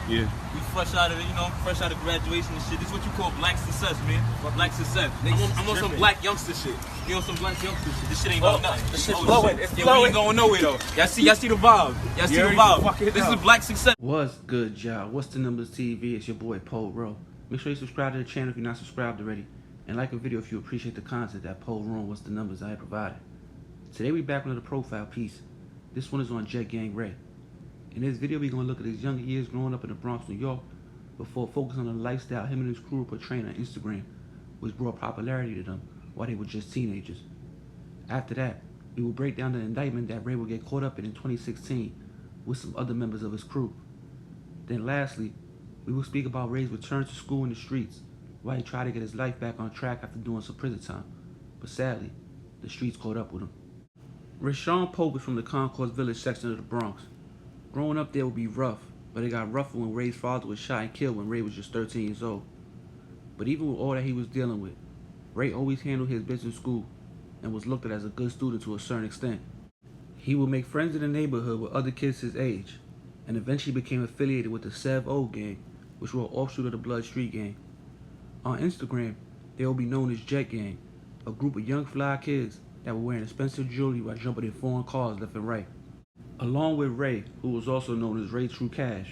Yeah. We fresh out of it, fresh out of graduation and shit. This is what you call black success, man. Black success. I'm on some black youngster shit. You know, some black youngster shit. This shit ain't going nothing. This shit blowing. It's blowing. We ain't going nowhere though. Y'all see the vibe. Y'all see the vibe. This is black success. What's good, y'all? What's the numbers TV? It's your boy Poe Rowe. Make sure you subscribe to the channel if you're not subscribed already, and like a video if you appreciate the content that Poe Rowe What's the Numbers I provided. Today we back with another profile piece. This one is on JetGang Ray. In this video we're gonna look at his younger years growing up in the Bronx, New York, before focusing on the lifestyle him and his crew were portraying on Instagram, which brought popularity to them while they were just teenagers. After that, we will break down the indictment that Ray will get caught up in 2016 with some other members of his crew. Then lastly, we will speak about Ray's return to school in the streets while he tried to get his life back on track after doing some prison time. But sadly, the streets caught up with him. Rashawn Pope is from the Concourse Village section of the Bronx. Growing up there would be rough, but it got rougher when Ray's father was shot and killed when Ray was just 13 years old. But even with all that he was dealing with, Ray always handled his business in school and was looked at as a good student to a certain extent. He would make friends in the neighborhood with other kids his age, and eventually became affiliated with the Sev O gang, which were an offshoot of the Blood Street gang. On Instagram, they will be known as JetGang, a group of young fly kids that were wearing expensive jewelry while jumping in foreign cars left and right. Along with Ray, who was also known as Ray TruCash,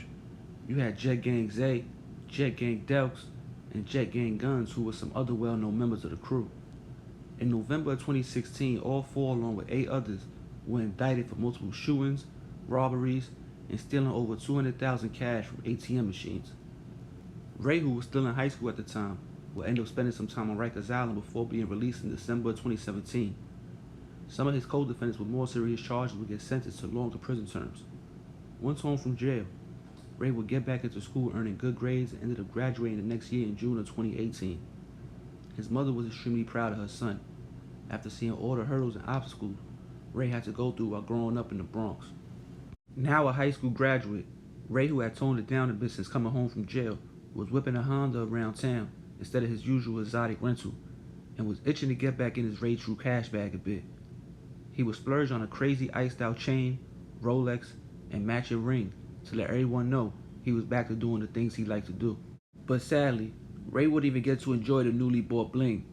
you had JetGang Zay, JetGang Delks, and JetGang Guns, who were some other well-known members of the crew. In November of 2016, all four, along with 8 others, were indicted for multiple shootings, robberies, and stealing over $200,000 cash from ATM machines. Ray, who was still in high school at the time, would end up spending some time on Rikers Island before being released in December of 2017. Some of his co-defendants with more serious charges would get sentenced to longer prison terms. Once home from jail, Ray would get back into school earning good grades and ended up graduating the next year in June of 2018. His mother was extremely proud of her son. After seeing all the hurdles and obstacles Ray had to go through while growing up in the Bronx. Now a high school graduate, Ray, who had toned it down a bit since coming home from jail, was whipping a Honda around town instead of his usual exotic rental, and was itching to get back in his Ray TruCash bag a bit. He would splurge on a crazy iced out chain, Rolex, and matching ring to let everyone know he was back to doing the things he liked to do. But sadly, Ray wouldn't even get to enjoy the newly bought bling,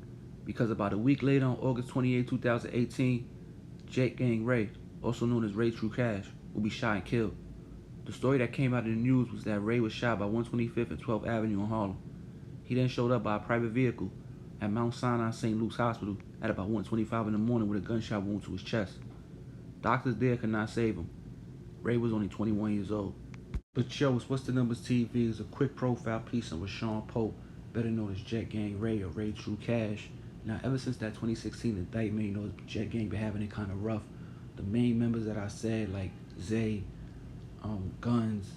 because about a week later on August 28, 2018, JetGang Ray, also known as Ray TruCash, would be shot and killed. The story that came out in the news was that Ray was shot by 125th and 12th Avenue in Harlem. He then showed up by a private vehicle at Mount Sinai St. Luke's Hospital at about 1:25 in the morning with a gunshot wound to his chest. Doctors there could not save him. Ray was only 21 years old. But yo, What's the Numbers TV is a quick profile piece on Rashawn Pope, better known as JetGang Ray or Ray TruCash. Now, ever since that 2016 indictment, JetGang been having it kind of rough. The main members that I said, like Zay, Guns,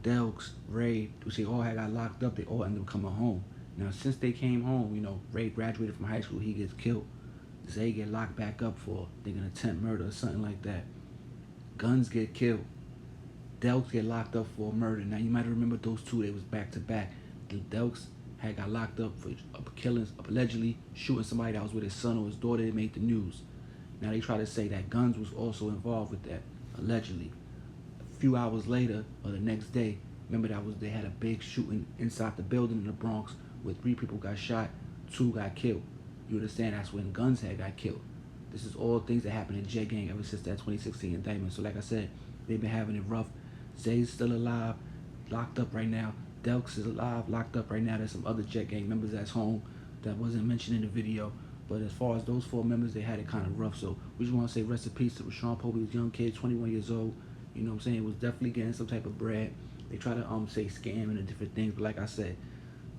Delks, Ray, which they all had got locked up, they all ended up coming home. Now, since they came home, Ray graduated from high school, he gets killed. Zay get locked back up for, I think, an attempt murder or something like that. Guns get killed. Delks get locked up for murder. Now, you might remember those two, they was back to back. The Delks had got locked up for killing, allegedly shooting somebody that was with his son or his daughter. That made the news. Now, they try to say that Guns was also involved with that, allegedly. A few hours later, or the next day, remember they had a big shooting inside the building in the Bronx where 3 people got shot, 2 got killed. You understand that's when Guns had got killed. This is all things that happened in JetGang ever since that 2016 indictment. So like I said, they've been having it rough. Zay's still alive, locked up right now. Delks is alive, locked up right now. There's some other JetGang members that's home that wasn't mentioned in the video. But as far as those 4 members, they had it kind of rough. So we just want to say rest in peace to Rashawn Pope. He was a young kid, 21 years old. You know what I'm saying? Was definitely getting some type of bread. They try to say scamming and different things, but like I said,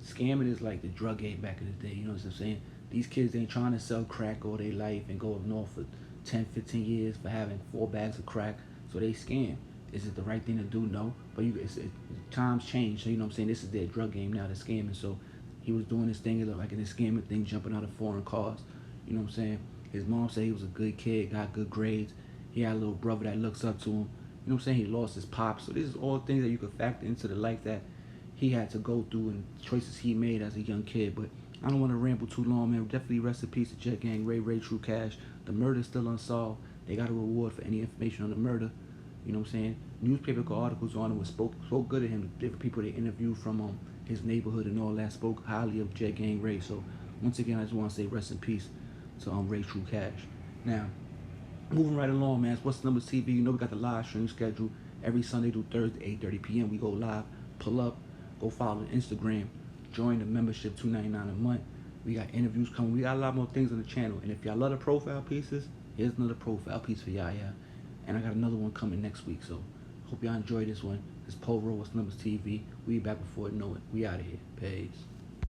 scamming is like the drug game back in the day. You know what I'm saying? These kids ain't trying to sell crack all their life and go up north for 10, 15 years for having 4 bags of crack. So they scam. Is it the right thing to do? No. But times change. So you know what I'm saying? This is their drug game now. They're scamming. So he was doing this thing, it looked like in this scamming thing, jumping out of foreign cars. You know what I'm saying? His mom said he was a good kid, got good grades. He had a little brother that looks up to him. You know what I'm saying? He lost his pop. So this is all things that you could factor into the life that he had to go through and choices he made as a young kid. But I don't want to ramble too long, man. Definitely rest in peace to JetGang Ray TruCash. The murder's still unsolved. They got a reward for any information on the murder. You know what I'm saying? newspaper articles on him, spoke good of him. Different people they interviewed from his neighborhood and all that spoke highly of JetGang Ray. So once again, I just want to say rest in peace to Ray TruCash. Now, moving right along, man. It's What's the Numbers TV. You know we got the live stream schedule every Sunday through Thursday, 8:30 p.m. We go live. Pull up, go follow the Instagram, join the membership, $2.99 a month. We got interviews coming. We got a lot more things on the channel. And if y'all love the profile pieces, here's another profile piece for y'all. And I got another one coming next week. So hope y'all enjoy this one. It's What's the Numbers TV. We back before you know it. We out of here. Peace.